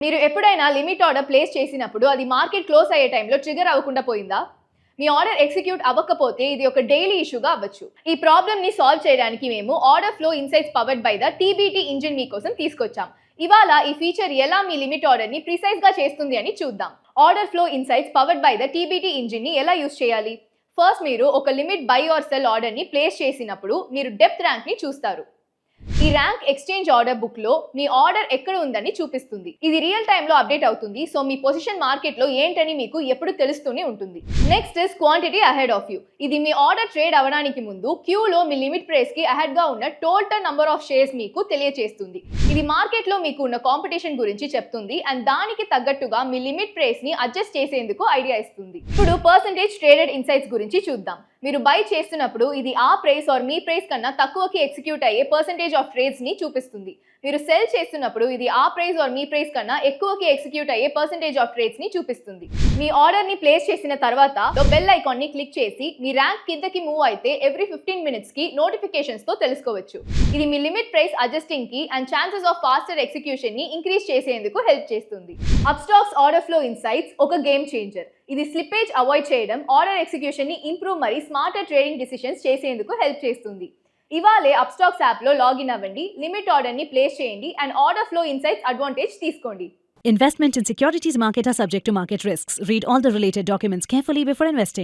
మీరు ఎప్పుడైనా limit order place చేసినప్పుడు అది మార్కెట్ క్లోజ్ అయ్యే టైంలో ట్రిగర్ అవ్వకుండా పోయిందా? మీ ఆర్డర్ ఎగ్జిక్యూట్ అవ్వకపోతే ఇది ఒక డైలీ ఇష్యూగా అవ్వచ్చు. ఈ ప్రాబ్లమ్ ని సాల్వ్ చేయడానికి మేము order flow insights powered by the TBT engine మీకోసం తీసుకొచ్చాం. ఇవాళ ఈ ఫీచర్ ఎలా మీ లిమిట్ ఆర్డర్ ని ప్రిసైజ్ గా చేస్తుంది అని చూద్దాం. Order flow insights powered by the TBT engine ని ఎలా యూజ్ చేయాలి? ఫస్ట్, మీరు ఒక limit buy or sell order ని ప్లేస్ చేసినప్పుడు మీరు డెప్త్ ర్యాంక్ ని చూస్తారు. ఈ ర్యాంక్ ఎక్స్చేంజ్ ఆర్డర్ బుక్ లో మీ ఆర్డర్ ఎక్కడ ఉందని చూపిస్తుంది. ఇది రియల్ టైమ్ లో అప్డేట్ అవుతుంది, సో మీ పొజిషన్ మార్కెట్ లో ఏంటని మీకు ఎప్పుడు తెలుస్తూనే ఉంటుంది. Next is quantity ahead of you. ఇది మీ ఆర్డర్ ట్రేడ్ అవ్వడానికి ముందు క్యూ లో మీ లిమిట్ ప్రైస్ కి అహెడ్ గా ఉన్న టోటల్ నంబర్ ఆఫ్ షేర్స్ మీకు తెలియజేస్తుంది. ఇది మార్కెట్ లో మీకు ఉన్న కాంపిటీషన్ గురించి చెప్తుంది అండ్ దానికి తగ్గట్టుగా మీ లిమిట్ ప్రైస్ ని అడ్జస్ట్ చేసేందుకు ఐడియా ఇస్తుంది. ఇప్పుడు పర్సంటేజ్ ట్రేడెడ్ ఇన్సైట్స్ గురించి చూద్దాం. మీరు బై చేస్తున్నప్పుడు ఇది ఆ ప్రైస్ ఆర్ మీ ప్రైస్ కన్నా తక్కువకి ఎగ్జిక్యూట్ అయ్యే పర్సంటేజ్ ఆఫ్ ట్రేడ్స్ ని చూపిస్తుంది. మీరు సెల్ చేస్తున్నప్పుడు ఇది ఆ ప్రైస్ ఆర్ మీ ప్రైస్ కన్నా ఎక్కువకి ఎగ్జిక్యూట్ అయ్యే పర్సంటేజ్ ఆఫ్ ట్రేడ్స్ ని చూపిస్తుంది. మీ ఆర్డర్ ని ప్లేస్ చేసిన తర్వాత బెల్ ఐకాన్ ని క్లిక్ చేసి మీ ర్యాంక్ కిందకి మూవ్ అయితే ఎవ్రీ 15 మినిట్స్ కి నోటిఫికేషన్స్ తో తెలుసుకోవచ్చు. ఇది మీ లిమిట్ ప్రైస్ అడ్జస్టింగ్ కి and chances of faster execution ని ఇంక్రీజ్ చేసేందుకు హెల్ప్ చేస్తుంది. అప్స్టాక్స్ ఆర్డర్ ఫ్లో ఇన్సైట్స్ ఒక గేమ్ చేంజర్. ఇది స్లిప్పేజ్ అవాయిడ్ చేయడం, ఆర్డర్ ఎగ్జిక్యూషన్ ని ఇంప్రూవ్ మరి స్మార్టర్ ట్రేడింగ్ డిసిషన్స్ చేసేందుకు హెల్ప్ చేస్తుంది. ఇవాళే అప్స్టాక్స్ యాప్ లో లాగిన్ అవ్వండి, లిమిట్ ఆర్డర్ ని ప్లేస్ చేయండి and order flow insights advantage తీసుకోండి. Investment in securities market are subject to market risks. Read all the related documents carefully before investing.